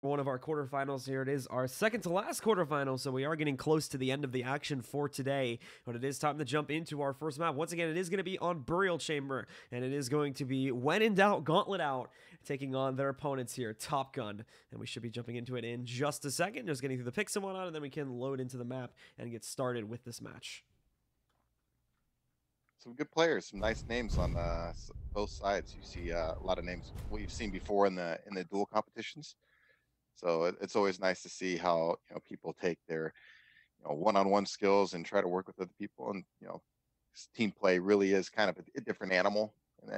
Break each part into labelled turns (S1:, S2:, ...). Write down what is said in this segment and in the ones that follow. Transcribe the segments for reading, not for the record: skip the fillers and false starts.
S1: One of our quarterfinals here. It is our second to last quarterfinal, so we are getting close to the end of the action for today. But it is time to jump into our first map. Once again, it is going to be on Burial Chamber, and it is going to be when in doubt, Gauntlet out, taking on their opponents here, Top Gun. And we should be jumping into it in just a second, just getting through the picks and whatnot, and then we can load into the map and get started with this match.
S2: Some good players, some nice names on both sides. You see a lot of names we've seen before in the duel competitions. So it's always nice to see how people take their one-on-one skills and try to work with other people. And team play really is kind of a different animal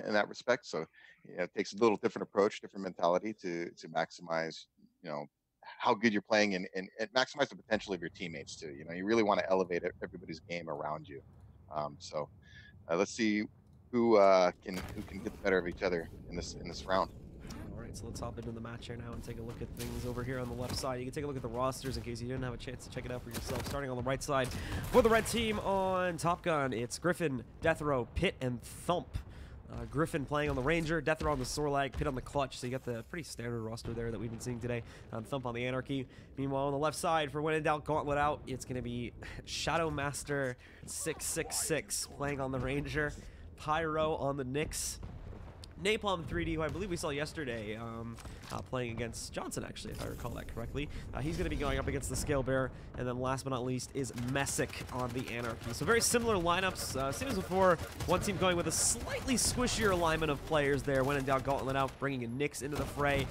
S2: in that respect. So it takes a little different approach, different mentality to maximize how good you're playing and maximize the potential of your teammates too. You really want to elevate everybody's game around you. So let's see who can get the better of each other in this round.
S1: So let's hop into the match here now and take a look at things over here on the left side. You can take a look at the rosters in case you didn't have a chance to check it out for yourself. Starting on the right side for the red team on Top Gun, it's Griffin, Death-Ro, Pit, and Thump. Griffin playing on the Ranger, Death-Ro on the Sorlag, Pit on the Clutch. So you got the pretty standard roster there that we've been seeing today. Thump on the Anarchy. Meanwhile, on the left side for when in doubt, Gauntlet out, it's going to be Shadow Master 666 playing on the Ranger, Pyro on the Nyx, Napalm 3D, who I believe we saw yesterday, playing against Johnson, actually, if I recall that correctly. He's going to be going up against the Scale Bear. And then last but not least is Messick on the Anarchy. So very similar lineups. Same as before, one team going with a slightly squishier alignment of players there. When in doubt, Gauntlet out, bringing a Nyx into the fray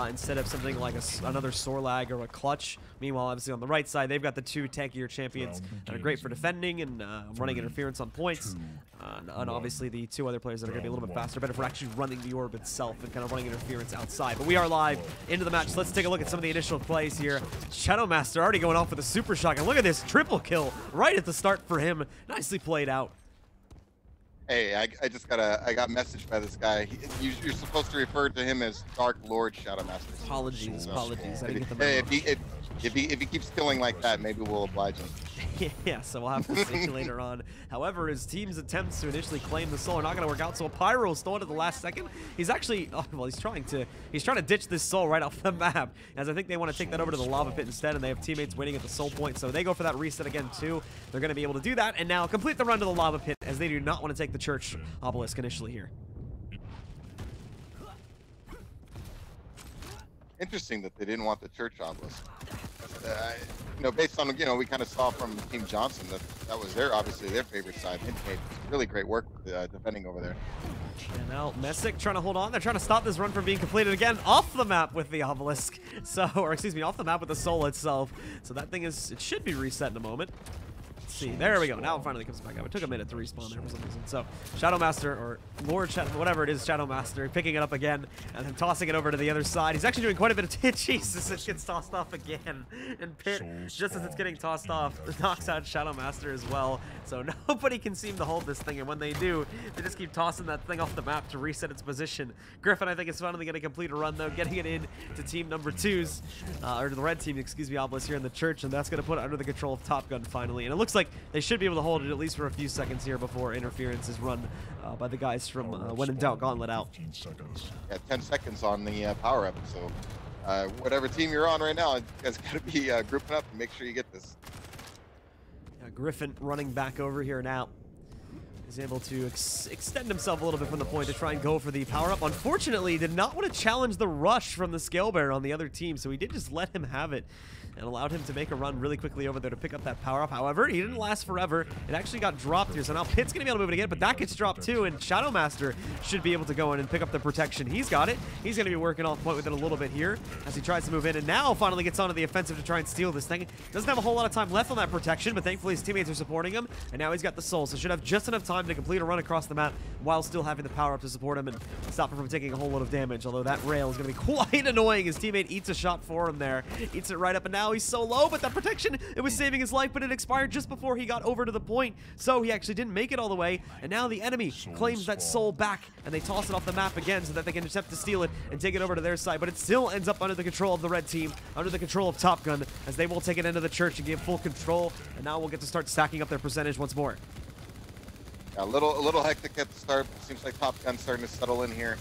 S1: instead of something like another Sorlag or a Clutch. Meanwhile, obviously on the right side, they've got the two tankier champions that are great for defending and running interference on points. And obviously the two other players that are going to be a little bit faster, better for actually running the orb itself and kind of running interference outside. But we are live into the match. So let's take a look at some of the initial plays here. Shadow Master already going off with a super shotgun. Look at this triple kill right at the start for him. Nicely played out.
S2: Hey, I just got messaged by this guy. You're supposed to refer to him as Dark Lord Shadow Master.
S1: Apologies. I didn't get the
S2: memo.
S1: Hey,
S2: if he keeps killing like that, maybe we'll oblige him.
S1: Yeah, so we'll have to see later on. However, his team's attempts to initially claim the soul are not going to work out. So Pyro stole it at the last second. He's actually, he's trying to ditch this soul right off the map, as I think they want to take that over to the lava pit instead, and they have teammates waiting at the soul point. So they go for that reset again too. They're going to be able to do that and now complete the run to the lava pit, as they do not want to take the church obelisk initially here.
S2: Interesting that they didn't want the church obelisk. Based on we kind of saw from Team Johnson that was obviously their favorite side. They made really great work defending over there.
S1: And now Messick trying to hold on. They're trying to stop this run from being completed again off the map with the obelisk. So, or excuse me, off the map with the soul itself. So that thing it should be reset in a moment. Let's see, there we go. Now it finally comes back up. It took a minute to respawn there for some reason. So Shadow Master, or Lord Shadow, whatever it is, Shadow Master, picking it up again and then tossing it over to the other side. He's actually doing quite a bit of Jesus, it gets tossed off again. And Pit, just as it's getting tossed off, knocks out Shadow Master as well. So nobody can seem to hold this thing, and when they do, they just keep tossing that thing off the map to reset its position. Griffin, I think, is finally going to complete a run, though, getting it in to team number 2's, or to the red team, excuse me, obelisk here in the church, and that's going to put it under the control of Top Gun finally. And it looks like they should be able to hold it at least for a few seconds here before interference is run by the guys from When in Doubt Gauntlet out.
S2: Yeah, 10 seconds on the power-up, so whatever team you're on right now, you guys got to be grouping up and make sure you get this.
S1: Griffin running back over here now. He's able to extend himself a little bit from the point to try and go for the power-up. Unfortunately, did not want to challenge the rush from the Scale Bear on the other team, so he did just let him have it and allowed him to make a run really quickly over there to pick up that power-up. However, he didn't last forever. It actually got dropped here, so now Pit's going to be able to move it again, but that gets dropped too, and Shadow Master should be able to go in and pick up the protection. He's got it. He's going to be working off point with it a little bit here as he tries to move in, and now finally gets onto the offensive to try and steal this thing. Doesn't have a whole lot of time left on that protection, but thankfully his teammates are supporting him, and now he's got the soul, so should have just enough time to complete a run across the map while still having the power-up to support him and stop him from taking a whole lot of damage, although that rail is going to be quite annoying. His teammate eats a shot for him there. Eats it right up, and now he's so low, but that protection, it was saving his life, but it expired just before he got over to the point, so he actually didn't make it all the way, and now the enemy claims that soul back, and they toss it off the map again so that they can attempt to steal it and take it over to their side, but it still ends up under the control of the red team, under the control of Top Gun, as they will take it into the church and give full control, and now we'll get to start stacking up their percentage once more.
S2: Yeah, a little hectic at the start, but it seems like Top Gun's starting to settle in here.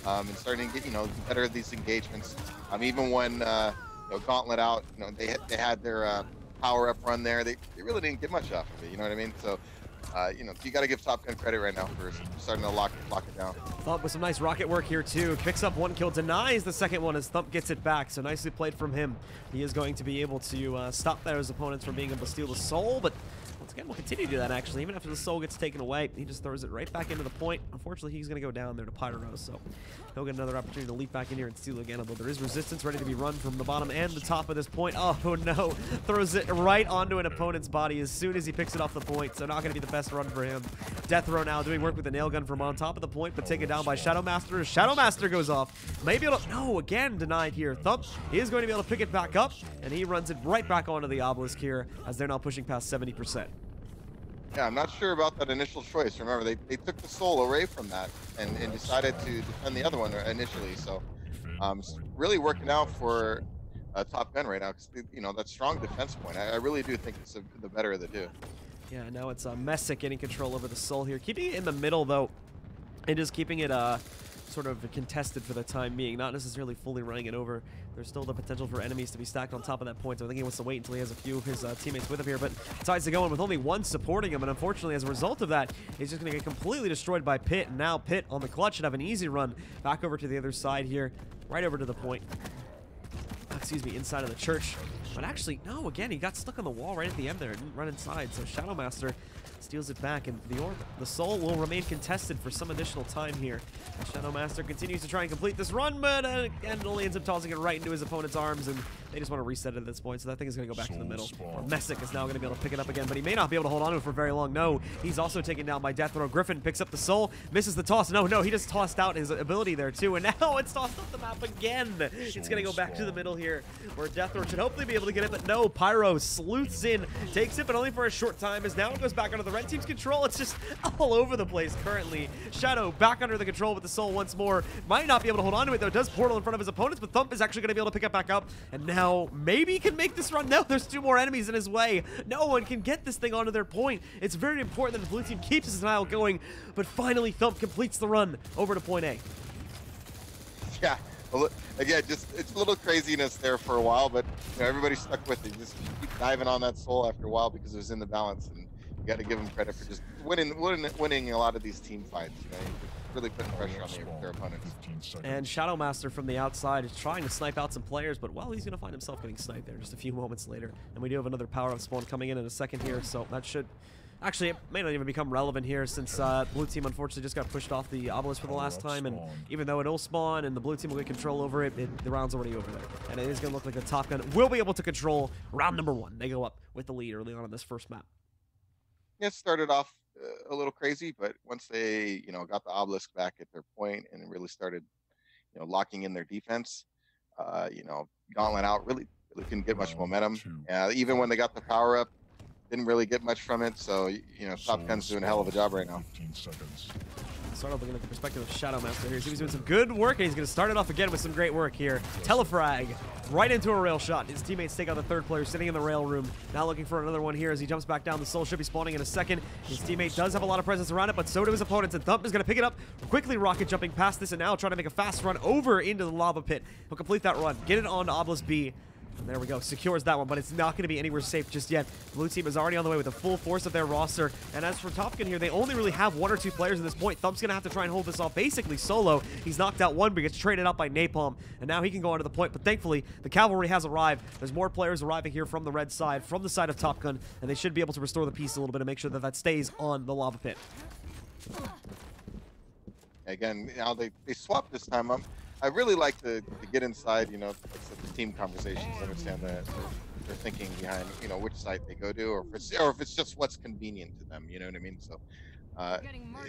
S2: and starting to get, better at these engagements. Even when Gauntlet out, they had their power-up run there. They really didn't get much off of it, you know what I mean? So, you got to give Top Gun credit right now for starting to lock it down.
S1: Thump with some nice rocket work here, too. Picks up one kill, denies the second one as Thump gets it back. So nicely played from him. He is going to be able to stop those opponents from being able to steal the soul, but once again, we'll continue to do that, actually. Even after the soul gets taken away, he just throws it right back into the point. Unfortunately, he's going to go down there to Pyro, so he'll get another opportunity to leap back in here and steal again, although there is resistance ready to be run from the bottom and the top of this point. Oh, no. Throws it right onto an opponent's body as soon as he picks it off the point, so not going to be the best run for him. Deathro now doing work with the nail gun from on top of the point, but taken down by Shadow Master. Shadow Master goes off. Maybe it'll... No, again denied here. Thump is going to be able to pick it back up, and he runs it right back onto the obelisk here as they're now pushing past 70%.
S2: Yeah, I'm not sure about that initial choice. Remember, they took the soul away from that and decided to defend the other one initially. So, it's really working out for Top Gun right now. Cause that strong defense point. I really do think it's the better of the two.
S1: Yeah, now it's Messick getting control over the soul here, keeping it in the middle though. It is keeping it sort of contested for the time being, not necessarily fully running it over. There's still the potential for enemies to be stacked on top of that point, so I think he wants to wait until he has a few of his teammates with him here, but decides to go in with only one supporting him, and unfortunately, as a result of that, he's just going to get completely destroyed by Pit, and now Pit on the clutch should have an easy run back over to the other side here, right over to the point. Excuse me, inside of the church. But actually, no, again, he got stuck on the wall right at the end there, didn't run inside, so Shadow Master steals it back, and the soul will remain contested for some additional time here. Shadow Master continues to try and complete this run, but again, only ends up tossing it right into his opponent's arms, and they just want to reset it at this point, so that thing is going to go back to the middle. Messick is now going to be able to pick it up again, but he may not be able to hold on to it for very long. No, he's also taken down by Deathro. Griffin picks up the soul, misses the toss. No, he just tossed out his ability there too, and now it's tossed up the map again. It's going to go back to the middle here, where Deathro should hopefully be able to get it, but no, Pyro sleuths in, takes it, but only for a short time, as now it goes back under the red team's control. It's just all over the place currently. Shadow back under the control with the soul once more. Might not be able to hold on to it though. Does portal in front of his opponents, but Thump is actually going to be able to pick it back up. And now maybe he can make this run. No, there's two more enemies in his way. No one can get this thing onto their point. It's very important that the blue team keeps his denial going, but finally Thump completes the run over to point A.
S2: Yeah, again, just it's a little craziness there for a while, but everybody's stuck with it. Just keep diving on that soul after a while because it was in the balance, and you got to give them credit for just winning a lot of these team fights. Really putting pressure on their opponents.
S1: And Shadow Master from the outside is trying to snipe out some players, but well, he's going to find himself getting sniped there just a few moments later. And we do have another power-up spawn coming in a second here, so that should... Actually, it may not even become relevant here since blue team unfortunately just got pushed off the obelisk for the last time, and even though it'll spawn and the blue team will get control over it, the round's already over there. And it is going to look like the Top Gun will be able to control round number 1. They go up with the lead early on in this first map.
S2: It started off a little crazy, but once they, got the obelisk back at their point and really started, locking in their defense, Gauntlet out really couldn't get much momentum. Even when they got the power up, didn't really get much from it. So, Top Gun's doing a hell of a job right now.
S1: Start off looking at the perspective of Shadow Master here. He's doing some good work, and he's going to start it off again with some great work here. Telefrag right into a rail shot. His teammates take out the third player sitting in the rail room. Now looking for another one here as he jumps back down. The soul should be spawning in a second. His teammate does have a lot of presence around it, but so do his opponents. And Thump is going to pick it up, quickly rocket jumping past this, and now trying to make a fast run over into the lava pit. He'll complete that run, get it on to Obelisk B. And there we go, secures that one, but it's not going to be anywhere safe just yet. Blue team is already on the way with the full force of their roster. And as for Top Gun here, they only really have 1 or 2 players at this point. Thump's going to have to try and hold this off basically solo. He's knocked out one, but gets traded out by Napalm. And now he can go onto the point, but thankfully, the cavalry has arrived. There's more players arriving here from the red side, from the side of Top Gun, and they should be able to restore the peace a little bit and make sure that that stays on the lava pit.
S2: Again, they swapped this time. I really like to get inside, the team conversations, understand their thinking behind, which side they go to, or if it's just what's convenient to them, you know what I mean? So,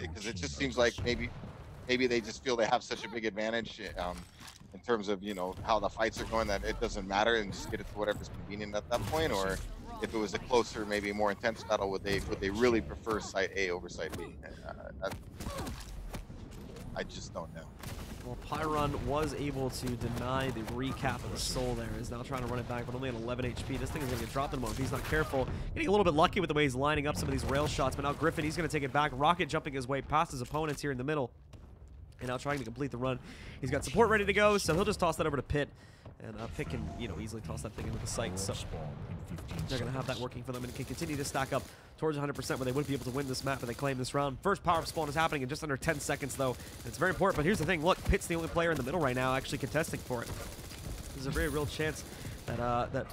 S2: because it just seems like maybe they just feel they have such a big advantage in terms of how the fights are going that it doesn't matter and just get it to whatever's convenient at that point, or if it was a closer, maybe more intense battle, would they really prefer site A over site B? I just don't know.
S1: Well, Pyron was able to deny the recap of the soul there. He's now trying to run it back, but only at 11 HP. This thing is going to get dropped in a moment if he's not careful. Getting a little bit lucky with the way he's lining up some of these rail shots, but now Griffin, he's going to take it back. Rocket jumping his way past his opponents here in the middle. And now trying to complete the run. He's got support ready to go, so he'll just toss that over to Pit. And Pit can, easily toss that thing into the site. So they're going to have that working for them and can continue to stack up towards 100% where they would be able to win this map and they claim this round. First power-up spawn is happening in just under 10 seconds, though. And it's very important, but here's the thing. Look, Pit's the only player in the middle right now actually contesting for it. There's a very real chance that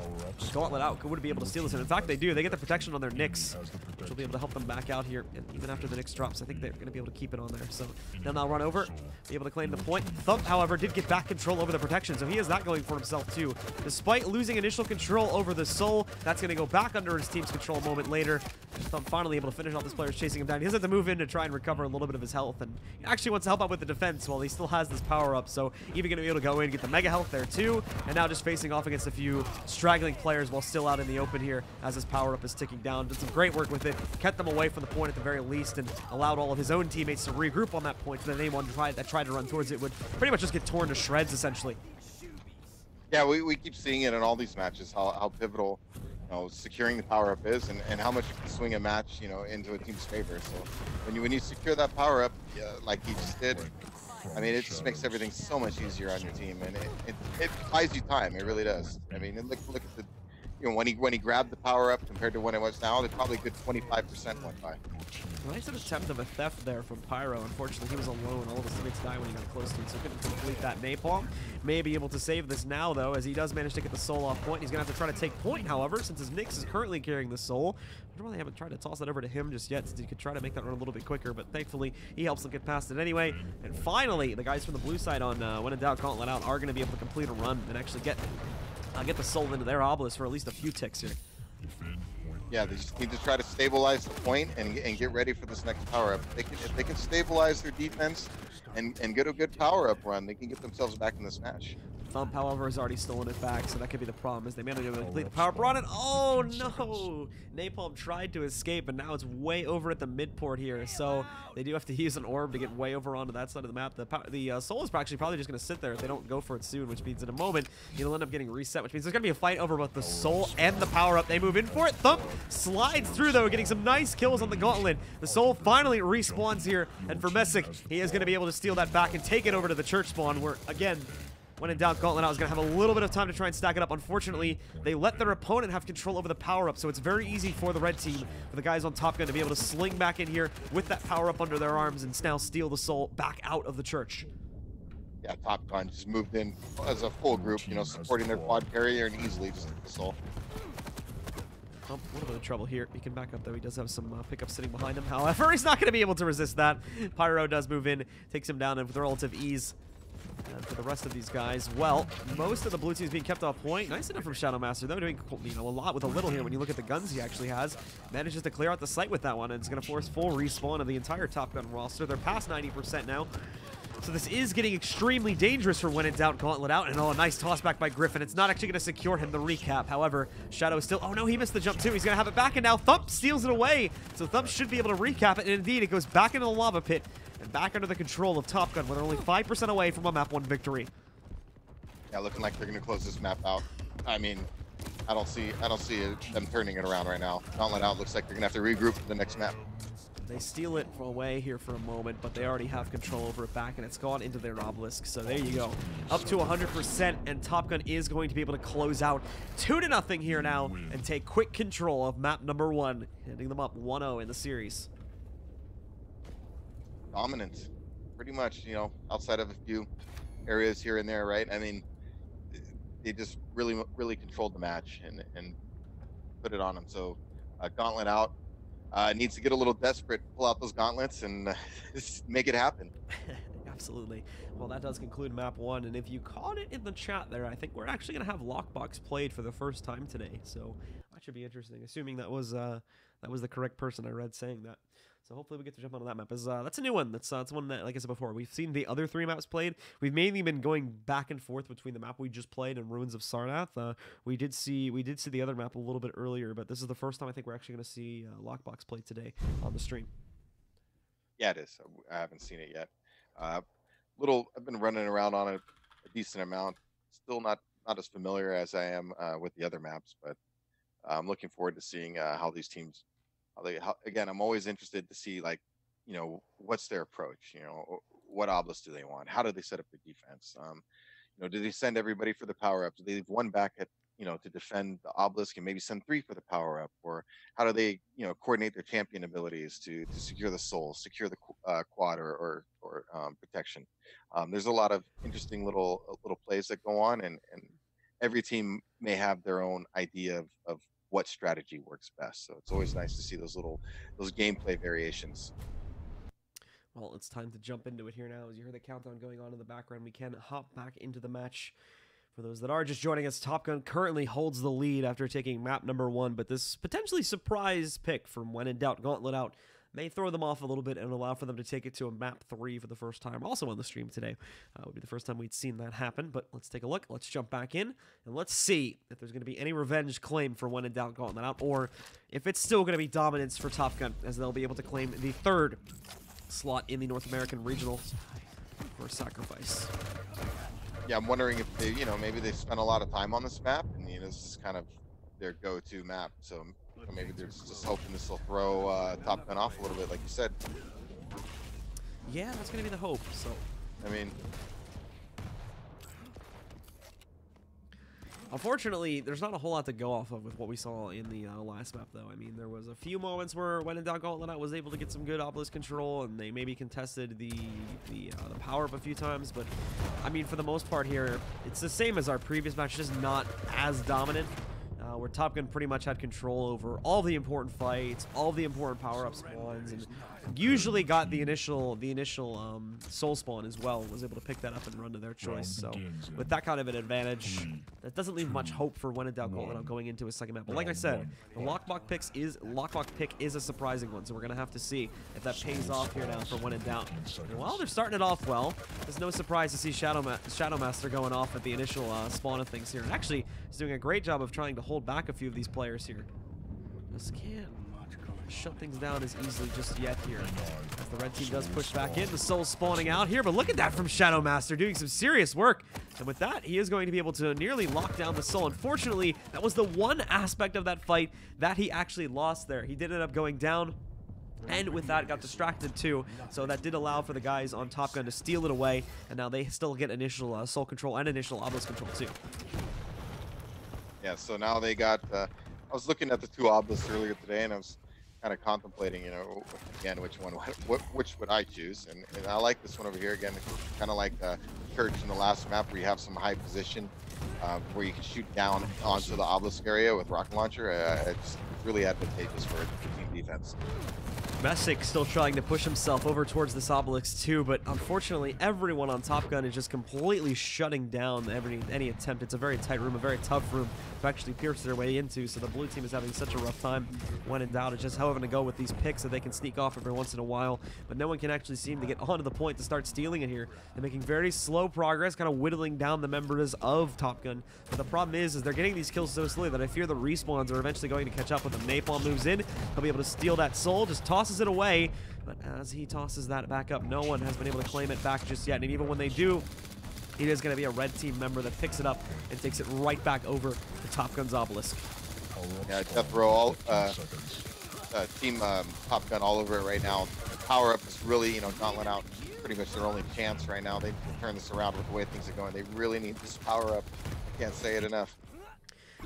S1: Gauntlet out would be able to steal this. And in fact, they do. They get the protection on their Nyx, which will be able to help them back out here. And even after the Nyx drops, I think they're going to be able to keep it on there. So they'll now run over, be able to claim the point. Thump, however, did get back control over the protection, so he has that going for himself too. Despite losing initial control over the Soul, that's going to go back under his team's control a moment later. Thump finally able to finish off this player chasing him down. He does have to move in to try and recover a little bit of his health, and he actually wants to help out with the defense while he still has this power up. So even going to be able to go in and get the mega health there too, and now just facing off against a few straggling players while still out in the open here as his power up is ticking down. Did some great work with it, kept them away from the point at the very least, and allowed all of his own teammates to regroup on that point, so that anyone that tried to run towards it would pretty much just get torn to shreds essentially.
S2: Yeah, we keep seeing it in all these matches, how pivotal securing the power up is, and how much it can swing a match into a team's favor. So when you secure that power up, like he just did, I mean, it just makes everything so much easier on your team, and it buys you time. It really does. I mean, look at the, when he grabbed the power up compared to when it was now, it's probably a good 25% went by.
S1: Nice attempt of a theft there from Pyro. Unfortunately, he was alone. All of his teammates died when he got close to it, so couldn't complete that napalm. May be able to save this now, though, as he does manage to get the Soul off point. He's going to have to try to take point, however, since his Nyx is currently carrying the Soul. I really haven't tried to toss that over to him just yet, since he could try to make that run a little bit quicker, but thankfully, he helps him get past it anyway. And finally, the guys from the blue side on When in Doubt, Gauntlet Out are going to be able to complete a run and actually get the Soul into their obelisk for at least a few ticks here.
S2: Yeah, they just need to try to stabilize the point and get ready for this next power up. If they can stabilize their defense and get a good power up run, they can get themselves back in this match.
S1: Thump, however, has already stolen it back, so that could be the problem, as they managed to complete the power up run, and oh no! Napalm tried to escape, and now it's way over at the mid-port here, so they do have to use an orb to get way over onto that side of the map. The Soul is actually probably just going to sit there if they don't go for it soon, which means in a moment, it'll end up getting reset, which means there's going to be a fight over both the Soul and the power-up. They move in for it. Thump slides through, though, getting some nice kills on the Gauntlet. The Soul finally respawns here, and for Messick, he is going to be able to steal that back and take it over to the church spawn, where, again, when in doubt, Gauntlet Out is going to have a little bit of time to try and stack it up. Unfortunately, they let their opponent have control over the power-up, so it's very easy for the red team, for the guys on Top Gun, to be able to sling back in here with that power-up under their arms and now steal the Soul back out of the church.
S2: Yeah, Top Gun just moved in as a full group, supporting their quad carrier and easily just took the Soul.
S1: Oh, a little bit of trouble here. He can back up, though. He does have some pickups sitting behind him. However, he's not going to be able to resist that. Pyro does move in, takes him down with relative ease. And for the rest of these guys, well, most of the blue team is being kept off point. Nice enough from Shadow Master, though, doing a lot with a little here when you look at the guns he actually has. Manages to clear out the site with that one, and it's going to force full respawn of the entire Top Gun roster. They're past 90% now. So this is getting extremely dangerous for When in Doubt, Gauntlet Out. And oh, a nice toss back by Griffin. It's not actually going to secure him the recap. However, Shadow is still... Oh, no, he missed the jump, too. He's going to have it back, and now Thump steals it away. So Thump should be able to recap it, and indeed, it goes back into the lava pit and back under the control of Top Gun, where they're only 5% away from a map 1 victory.
S2: Yeah, looking like they're going to close this map out. I mean, I don't see them turning it around right now. Gauntlet Out looks like they're going to have to regroup for the next map.
S1: They steal it away here for a moment, but they already have control over it back, and it's gone into their obelisk. So there you go. Up to 100%, and Top Gun is going to be able to close out 2-0 here now and take quick control of map number 1, handing them up 1-0 in the series.
S2: Dominant. Pretty much, outside of a few areas here and there, right? I mean, they just really controlled the match and put it on them. So Gauntlet Out needs to get a little desperate, pull out those gauntlets, and just make it happen.
S1: Absolutely. Well, that does conclude map 1, and if you caught it in the chat there, I think we're actually going to have Lockbox played for the first time today, so that should be interesting, assuming that was the correct person I read saying that. So hopefully we get to jump onto that map. That's a new one. That's one that, like I said before, we've seen the other 3 maps played. We've mainly been going back and forth between the map we just played and Ruins of Sarnath. We did see the other map a little bit earlier, but this is the first time I think we're actually going to see Lockbox played today on the stream.
S2: Yeah, it is. I haven't seen it yet. I've been running around on it a decent amount. Still not as familiar as I am with the other maps, but I'm looking forward to seeing how these teams. Again, I'm always interested to see, like, what's their approach. what obelisk do they want? How do they set up the defense? You know, do they send everybody for the power up? Do they leave one back at, you know, to defend the obelisk and maybe send 3 for the power up? Or how do they, you know, coordinate their champion abilities to secure the soul, secure the quad or protection? There's a lot of interesting little plays that go on, and every team may have their own idea of what strategy works best. So it's always nice to see those gameplay variations.
S1: Well, it's time to jump into it here now. As you hear the countdown going on in the background, we can hop back into the match. For those that are just joining us, Top Gun currently holds the lead after taking map number 1, but this potentially surprise pick from When in Doubt Gauntlet out may throw them off a little bit and allow for them to take it to a map 3 for the first time. Also on the stream today. Would be the first time we'd seen that happen, but let's take a look. Let's jump back in, and let's see if there's going to be any revenge claim for When in Doubt Gauntlet out, or if it's still going to be dominance for Top Gun, as they'll be able to claim the 3rd slot in the North American Regionals for Sacrifice.
S2: Yeah, I'm wondering if they, you know, maybe they spent a lot of time on this map, and you know, this is kind of their go-to map. So maybe they're just hoping this will throw Top Gun off a little bit, like you said.
S1: Yeah, that's gonna be the hope. So,
S2: I mean,
S1: unfortunately, there's not a whole lot to go off of with what we saw in the last map, though. I mean, there was a few moments where When in Doubt Gauntlet was able to get some good obelisk control, and they maybe contested the power up a few times. But I mean, for the most part here, it's the same as our previous match, just not as dominant. Where Top Gun pretty much had control over all the important fights, all the important power-up spawns, and usually got the initial soul spawn as well. Was able to pick that up and run to their choice. So with that kind of an advantage, that doesn't leave much hope for When in Doubt Gauntlet going into a second map. But like I said, the lockbox pick is a surprising one, so we're gonna have to see if that pays off here now for When in Doubt. And while they're starting it off well, there's no surprise to see Shadow Master going off at the initial spawn of things here, and actually is doing a great job of trying to hold back a few of these players here. Just can't shut things down as easily just yet here. As the red team does push back in, the soul spawning out here, but look at that from Shadow Master, doing some serious work. And with that, he is going to be able to nearly lock down the soul. Unfortunately, that was the one aspect of that fight that he actually lost there. He did end up going down, and with that got distracted too, so that did allow for the guys on Top Gun to steal it away, and now they still get initial soul control and initial obelisk control too.
S2: Yeah, so now they got, I was looking at the 2 obelisks earlier today, and I was kind of contemplating, you know, again, which would I choose? And I like this one over here. Again, it's kind of like Church in the last map, where you have some high position, where you can shoot down onto the obelisk area with rocket launcher. It's really advantageous for team defense.
S1: Messick still trying to push himself over towards this obelisk too, but unfortunately everyone on Top Gun is just completely shutting down any attempt. It's a very tight room, a very tough room to actually pierce their way into, so the blue team is having such a rough time when in doubt. It's just having to go with these picks that they can sneak off every once in a while, but no one can actually seem to get onto the point to start stealing it here. They're making very slow progress, kind of whittling down the members of Top Gun, but the problem is they're getting these kills so slowly that I fear the respawns are eventually going to catch up with them. Napalm moves in, he'll be able to steal that soul, just tosses it away, but as he tosses that back up, no one has been able to claim it back just yet, and even when they do, it is going to be a red team member that picks it up and takes it right back over to Top Gun's obelisk.
S2: Yeah, Death Row, team Top Gun all over it right now. Power up is really, you know, Gauntlet out pretty much their only chance right now. They can turn this around with the way things are going. They really need this power up. I can't say it enough.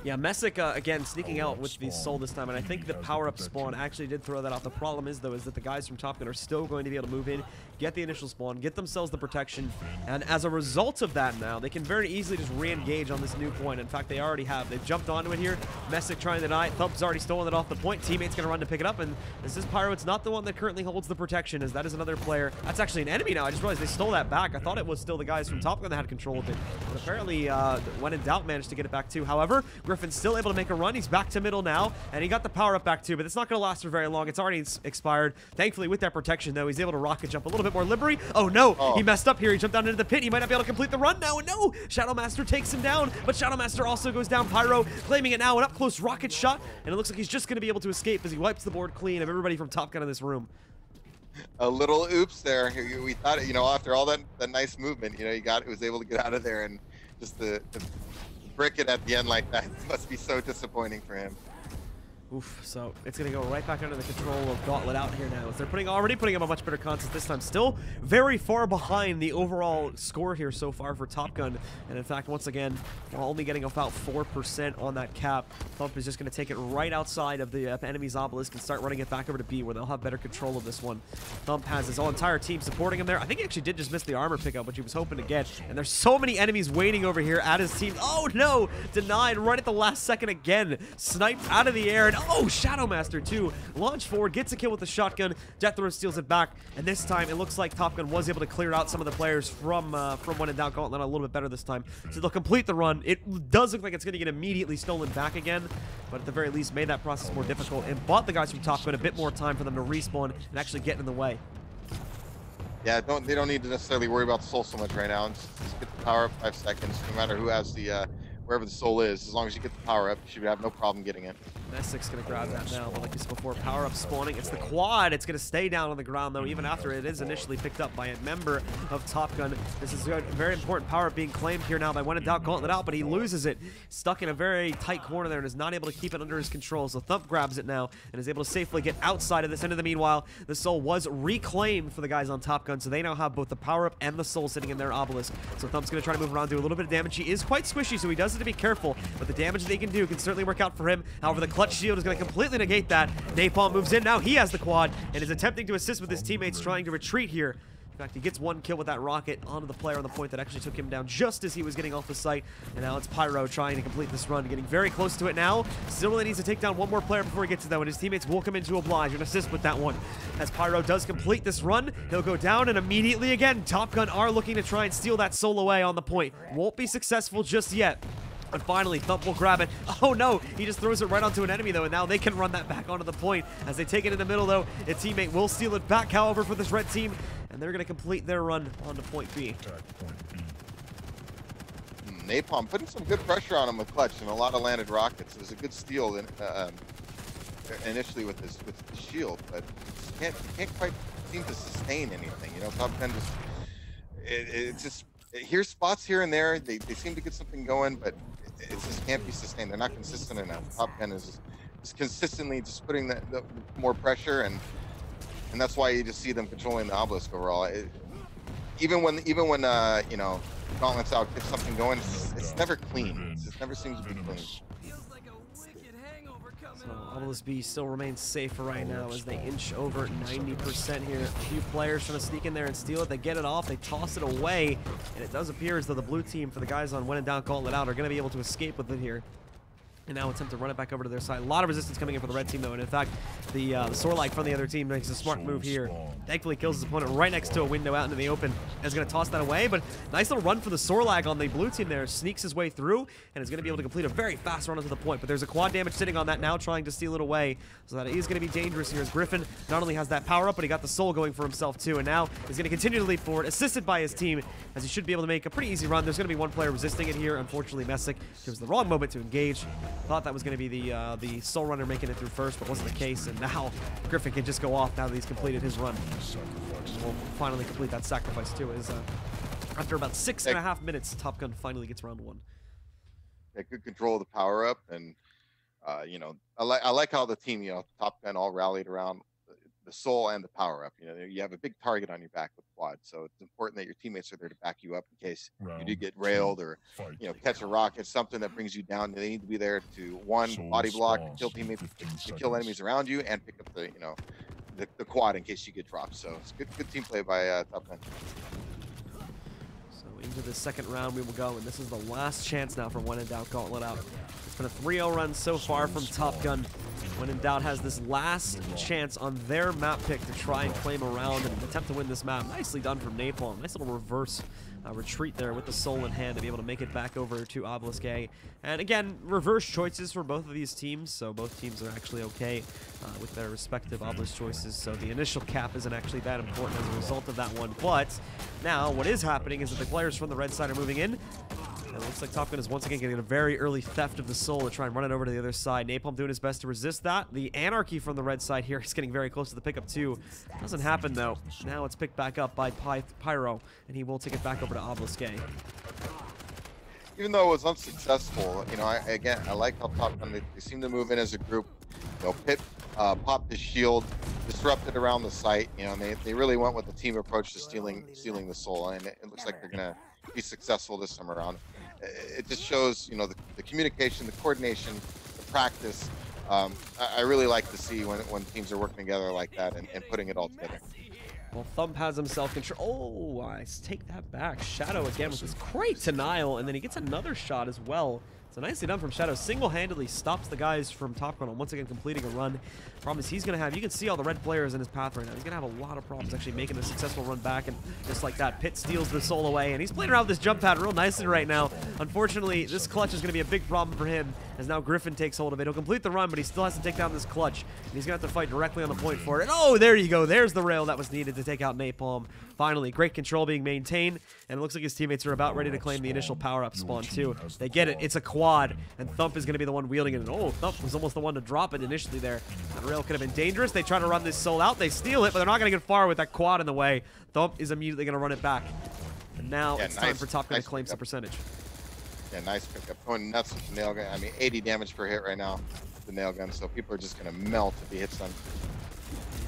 S1: Yeah, Messick, again, sneaking out with the soul this time, and I think the power-up spawn actually did throw that off. The problem is, though, is that the guys from Top Gun are still going to be able to move in, get the initial spawn, get themselves the protection, and as a result of that now, they can very easily just re-engage on this new point. In fact, they already have. They've jumped onto it here. Messick trying to deny it. Thump's already stolen it off the point. Teammate's going to run to pick it up, and this is Pyro. It's not the one that currently holds the protection, as that is another player. That's actually an enemy now. I just realized they stole that back. I thought it was still the guys from Top Gun that had control of it, but apparently, when in doubt, managed to get it back too. However, Griffin's still able to make a run. He's back to middle now, and he got the power up back too, but it's not going to last for very long. It's already expired. Thankfully, with that protection, though, he's able to rocket jump a little bit more liberty. Oh, no. He messed up here. He jumped down into the pit. He might not be able to complete the run now, and no. Shadow Master takes him down, but Shadow Master also goes down. Pyro claiming it now, an up-close rocket shot, and it looks like he's just going to be able to escape as he wipes the board clean of everybody from Top Gun in this room.
S2: A little oops there. We thought, you know, after all that nice movement, you know, he was able to get out of there, and just the brick it at the end like that must be so disappointing for him.
S1: Oof, so it's going to go right back under the control of Gauntlet out here now. As they're already putting up a much better contest this time. Still very far behind the overall score here so far for Top Gun. And in fact, once again, while only getting about 4% on that cap, Thump is just going to take it right outside of the enemy's obelisk and start running it back over to B, where they'll have better control of this one. Thump has his whole entire team supporting him there. I think he actually did just miss the armor pickup, which he was hoping to get. And there's so many enemies waiting over here at his team. Oh no! Denied right at the last second again. Sniped out of the air. And oh, Shadow Master too. Launch forward, gets a kill with the shotgun. Death Row steals it back. And this time it looks like Top Gun was able to clear out some of the players from When in Doubt Gauntlet a little bit better this time. So they'll complete the run. It does look like it's going to get immediately stolen back again, but at the very least made that process more difficult and bought the guys from Top Gun a bit more time for them to respawn and actually get in the way.
S2: Yeah, they don't need to necessarily worry about the soul so much right now. Just get the power up 5 seconds, no matter who has the wherever the soul is. As long as you get the power up, you should have no problem getting it.
S1: Messic's going to grab that now, but like you said before, power up spawning. It's the quad. It's going to stay down on the ground, though, even after it is initially picked up by a member of Top Gun. This is a very important power up being claimed here now by When in Doubt Gauntlet out, but he loses it. Stuck in a very tight corner there and is not able to keep it under his control. So Thump grabs it now and is able to safely get outside of this. And in the meanwhile, the soul was reclaimed for the guys on Top Gun, so they now have both the power up and the soul sitting in their obelisk. So Thump's going to try to move around, do a little bit of damage. He is quite squishy, so he does have to be careful, but the damage they can do can certainly work out for him. However, the clutch shield is going to completely negate that. Napalm moves in. Now he has the quad and is attempting to assist with his teammates trying to retreat here. In fact, he gets one kill with that rocket onto the player on the point that actually took him down just as he was getting off the site. And now it's Pyro trying to complete this run, getting very close to it now. Still really needs to take down one more player before he gets to that one. His teammates will come in to oblige and assist with that one. As Pyro does complete this run, he'll go down, and immediately again, Top Gun are looking to try and steal that soul away on the point. Won't be successful just yet. But finally, Thump will grab it. Oh no, he just throws it right onto an enemy though, and now they can run that back onto the point. As they take it in the middle though, a teammate will steal it back, however, for this red team, and they're going to complete their run onto point B.
S2: Napalm putting some good pressure on him with clutch and a lot of landed rockets. It was a good steal initially with the shield, but can't quite seem to sustain anything. You know, Top Gun just here's spots here and there. They seem to get something going, but it just can't be sustained. They're not consistent enough. Top Gun is consistently just putting the more pressure, and that's why you just see them controlling the obelisk overall. Even when you know, Gauntlet's out, gets something going, it's never clean. It just never seems to be clean.
S1: So Obelisk B still remains safe for right now as they inch over 90% here. A few players trying to sneak in there and steal it. They get it off, they toss it away, and it does appear as though the blue team, for the guys on When in Doubt Gauntlet out, are going to be able to escape with it here. And now attempt to run it back over to their side. A lot of resistance coming in for the red team, though. And in fact, the Sorlag from the other team makes a smart move here. Thankfully kills his opponent right next to a window out into the open. And is going to toss that away. But nice little run for the Sorlag on the blue team there. Sneaks his way through and is going to be able to complete a very fast run to the point. But there's a quad damage sitting on that now, trying to steal it away. So that is going to be dangerous here as Griffin not only has that power up, but he got the soul going for himself too. And now he's going to continue to leap forward, assisted by his team, as he should be able to make a pretty easy run. There's going to be one player resisting it here. Unfortunately, Messick chose the wrong moment to engage. Thought that was going to be the Soul Runner making it through first, but wasn't the case, and now Griffin can just go off now that he's completed his run. And we'll finally complete that sacrifice too, as after about 6.5 minutes, Top Gun finally gets round one.
S2: Yeah, good control of the power up, and you know, I like how the team, you know, Top Gun all rallied around the soul and the power up. You know, you have a big target on your back with quad, so it's important that your teammates are there to back you up in case you do get railed or, you know, catch a rocket, something that brings you down. They need to be there to, one, body block, kill teammates, to kill enemies around you, and pick up the, you know, the quad in case you get dropped. So it's good team play by Top Gun.
S1: So into the second round we will go, and this is the last chance now for When in Doubt Gauntlet out. It's been a 3-0 run so far from Top Gun. When in Doubt has this last chance on their map pick to try and claim a round and attempt to win this map. Nicely done from Napalm. Nice little reverse retreat there with the soul in hand to be able to make it back over to Obelisk A. And again, reverse choices for both of these teams, so both teams are actually okay with their respective Obelisk choices, so the initial cap isn't actually that important as a result of that one. But now what is happening is that the players from the red side are moving in. And it looks like Top Gun is once again getting a very early theft of the soul to try and run it over to the other side. Napalm doing his best to resist that. The Anarchy from the red side here is getting very close to the pickup too. Doesn't happen though. Now it's picked back up by Pyro, and he will take it back over to Obelisk A.
S2: Even though it was unsuccessful, you know, I like how Top Gun, they seem to move in as a group. You know, Pit popped his shield, disrupted around the site. You know, and they really went with the team approach to stealing the soul, and it looks like they're gonna be successful this time around. It just shows, you know, the communication, the coordination, the practice. I really like to see when teams are working together like that and putting it all together.
S1: Well, Thump has himself control. Oh, I take that back. Shadow again with this great denial, and then he gets another shot as well. So nicely done from Shadow. Single-handedly stops the guys from Top Gun on once again completing a run. Problem is he's going to have, you can see all the red players in his path right now. He's going to have a lot of problems actually making a successful run back. And just like that, Pit steals the soul away. And he's playing around with this jump pad real nicely right now. Unfortunately, this clutch is going to be a big problem for him as now Griffin takes hold of it. He'll complete the run, but he still has to take down this clutch. And he's going to have to fight directly on the point for it. And oh, there you go. There's the rail that was needed to take out Napalm. Finally, great control being maintained. And it looks like his teammates are about ready to claim the initial power-up spawn too. They get it. It's a quad. And Thump is going to be the one wielding it. And oh, Thump was almost the one to drop it initially there. That rail could have been dangerous. They try to run this soul out. They steal it, but they're not going to get far with that quad in the way. Thump is immediately going to run it back. And now it's time for Top Gun to claim some percentage.
S2: Yeah, nice pickup. Going nuts with the nail gun. I mean, 80 damage per hit right now with the nail gun, so people are just going to melt if he hits them.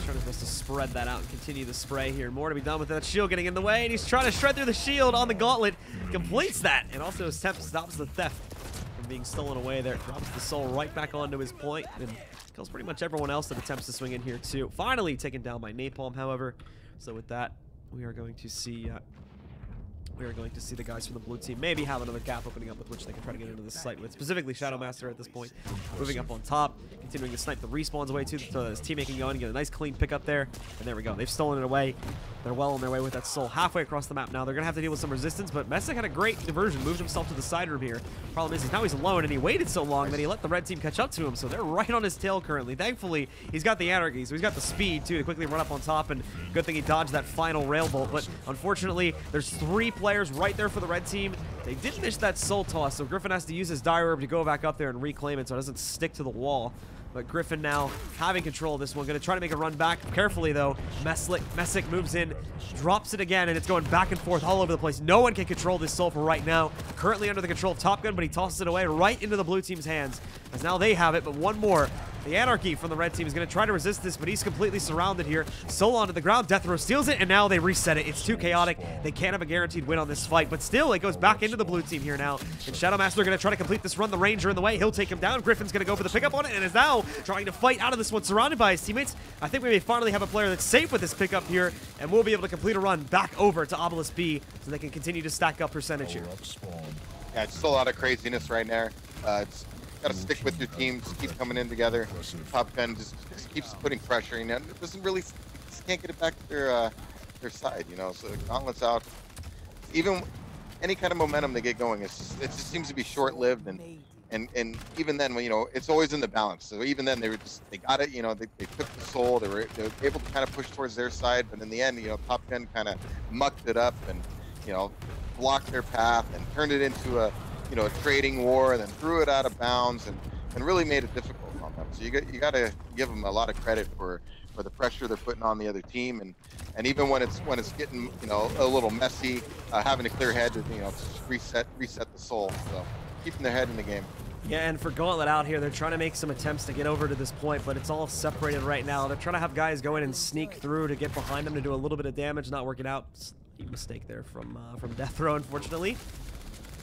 S1: Trying his best to spread that out and continue the spray here. More to be done with that shield getting in the way, and he's trying to shred through the shield on the gauntlet. Completes that, and also his temp stops the theft from being stolen away there. Drops the soul right back onto his point, and kills pretty much everyone else that attempts to swing in here too. Finally taken down by Napalm, however. So with that, we are going to see the guys from the blue team maybe have another gap opening up with which they can try to get into the site with. Specifically, Shadow Master at this point, moving up on top, continuing to snipe the respawns away too, so his teammate can go and get a nice clean pickup there. And there we go. They've stolen it away. They're well on their way with that soul halfway across the map now. They're going to have to deal with some resistance, but Messick had a great diversion, moved himself to the side room here. Problem is now he's alone, and he waited so long that he let the red team catch up to him, so they're right on his tail currently. Thankfully, he's got the anarchy, so he's got the speed too to quickly run up on top, and good thing he dodged that final rail bolt. But unfortunately, there's 3 players right there for the red team. They did miss that soul toss, so Griffin has to use his dire orb to go back up there and reclaim it so it doesn't stick to the wall. But Griffin now having control of this one. Going to try to make a run back. Carefully, though. Messick moves in, drops it again, and it's going back and forth all over the place. No one can control this soul for right now. Currently under the control of Top Gun, but he tosses it away right into the blue team's hands. As now they have it, but one more. The anarchy from the red team is going to try to resist this, but he's completely surrounded here. Soul onto the ground. Death Row steals it, and now they reset it. It's too chaotic. They can't have a guaranteed win on this fight, but still, it goes back into the blue team here now. And Shadow Master going to try to complete this run. The Ranger in the way. He'll take him down. Griffin's going to go for the pickup on it, and is now trying to fight out of this one, surrounded by his teammates. I think we may finally have a player that's safe with this pickup here, and we'll be able to complete a run back over to Obelisk B so they can continue to stack up percentage here.
S2: Yeah, it's still a lot of craziness right there. It's got to stick with your team, just keep coming in together. Top Gun just keeps putting pressure, and it doesn't really, just can't get it back to their side, you know. So the gauntlet's out. Even any kind of momentum they get going, it just seems to be short-lived, and even then, you know, it's always in the balance. So even then, they got it, you know, they took the soul, they were able to kind of push towards their side, but in the end, you know, Top Gun kind of mucked it up and, you know, blocked their path and turned it into a, you know, a trading war, and then threw it out of bounds and really made it difficult on them. So you got to give them a lot of credit for the pressure they're putting on the other team, and even when it's getting, you know, a little messy, having to clear head, you know, to reset the soul. So keeping their head in the game.
S1: Yeah, and for Gauntlet out here, they're trying to make some attempts to get over to this point, but it's all separated right now. They're trying to have guys go in and sneak through to get behind them to do a little bit of damage, not working out. Mistake there from Death Row, unfortunately.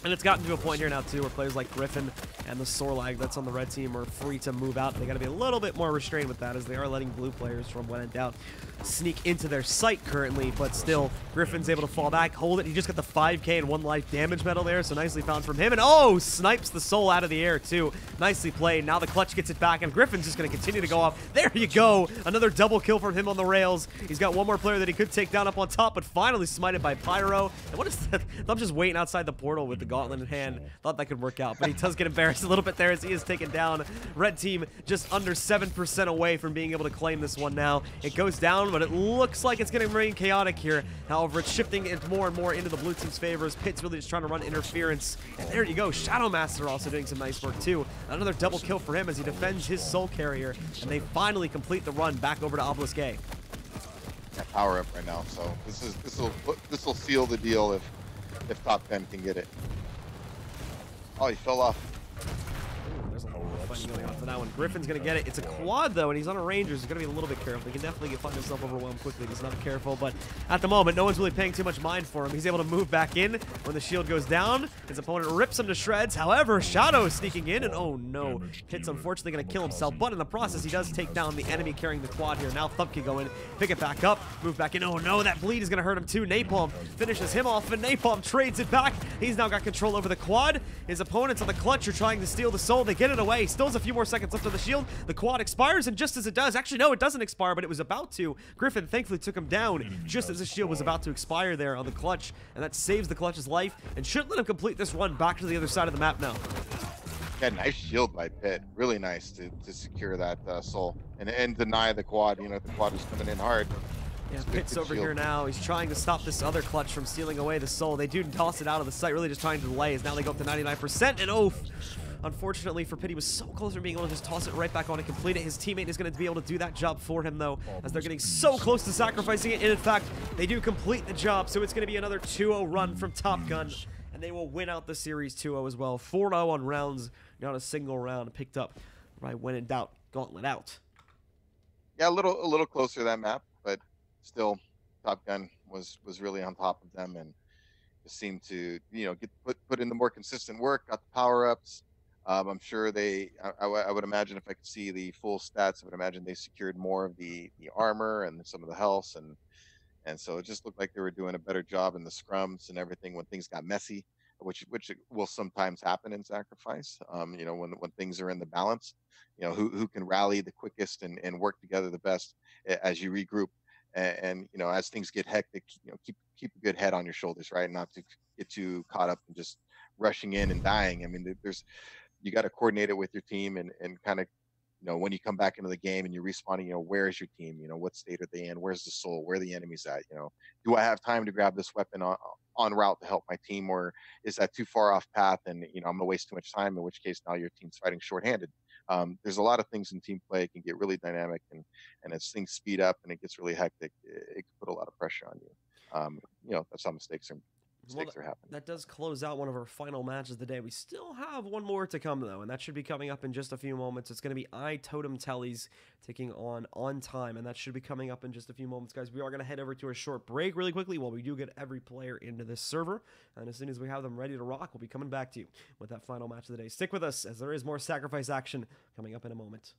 S1: And it's gotten to a point here now, too, where players like Griffin and the Sorlag that's on the red team are free to move out. They got to be a little bit more restrained with that, as they are letting blue players, from when in doubt, sneak into their site currently. But still, Griffin's able to fall back, hold it. He just got the 5k and 1 life damage medal there, so nicely found from him. And oh, snipes the soul out of the air, too. Nicely played. Now the clutch gets it back, and Griffin's just going to continue to go off. There you go. Another double kill from him on the rails. He's got one more player that he could take down up on top, but finally smited by Pyro. And what is that? I'm just waiting outside the portal with the gauntlet in hand. Thought that could work out, but he does get embarrassed a little bit there as he is taken down. Red team just under 7% away from being able to claim this one now. It goes down, but it looks like it's going to remain chaotic here. However, it's shifting it more and more into the blue team's favor as Pit's really just trying to run interference. And there you go. Shadow Master also doing some nice work too. Another double kill for him as he defends his soul carrier, and they finally complete the run back over to Obelisk A.
S2: Yeah, power up right now. So this will seal the deal if Top Gun can get it. Oh, he fell off.
S1: Ooh, there's a fighting going on for that one. Griffin's going to get it. It's a quad, though, and he's on a ranger, so he's going to be a little bit careful. He can definitely find himself overwhelmed quickly if he's not careful, but at the moment, no one's really paying too much mind for him. He's able to move back in when the shield goes down. His opponent rips him to shreds. However, Shadow is sneaking in, and oh no, Hit's unfortunately going to kill himself, but in the process, he does take down the enemy carrying the quad here. Now Thump can go in, pick it back up, move back in. Oh no, that bleed is going to hurt him too. Napalm finishes him off, and Napalm trades it back. He's now got control over the quad. His opponents on the clutch are trying to steal the soul. They get it away. Still has a few more seconds left on the shield. The quad expires, and just as it does, actually no, it doesn't expire, but it was about to. Griffin thankfully took him down just as the shield was about to expire there on the clutch, and that saves the clutch's life and should let him complete this run back to the other side of the map now.
S2: Yeah, nice shield by Pit. Really nice to secure that soul and deny the quad. You know, the quad was coming in hard.
S1: Yeah, Pit's over here now. He's trying to stop this other clutch from stealing away the soul. They do toss it out of the sight, really just trying to delay. As now they go up to 99%, and oh, unfortunately for Pit, he was so close to being able to just toss it right back on and complete it. His teammate is going to be able to do that job for him, though, as they're getting so close to sacrificing it. And in fact, they do complete the job, so it's going to be another 2-0 run from Top Gun, and they will win out the series 2-0 as well. 4-0 on rounds, not a single round picked up right when in doubt. Gauntlet out.
S2: Yeah, a little closer to that map, but still, Top Gun was really on top of them and just seemed to, you know, get put in the more consistent work, got the power ups. I'm sure I would imagine if I could see the full stats, I would imagine they secured more of the armor and some of the health, and so it just looked like they were doing a better job in the scrums and everything when things got messy, which will sometimes happen in Sacrifice. You know, when things are in the balance, you know, who can rally the quickest and work together the best as you regroup. And you know, as things get hectic, you know, keep a good head on your shoulders, right? Not to get too caught up in just rushing in and dying. I mean, you got to coordinate it with your team and kind of, you know, when you come back into the game and you're respawning, you know, where is your team? You know, what state are they in? Where's the soul? Where are the enemies at? You know, do I have time to grab this weapon on route to help my team, or is that too far off path and, you know, I'm gonna waste too much time, in which case now your team's fighting shorthanded. There's a lot of things in team play. It can get really dynamic, and as things speed up and it gets really hectic, it can put a lot of pressure on you. You know, that's how mistakes are happening.
S1: That does close out one of our final matches of the day. We still have one more to come, though, and that should be coming up in just a few moments. It's going to be iTotem Tellies taking on time, and that should be coming up in just a few moments, guys. We are going to head over to a short break really quickly while we do get every player into this server, and as soon as we have them ready to rock, we'll be coming back to you with that final match of the day. Stick with us, as there is more Sacrifice action coming up in a moment.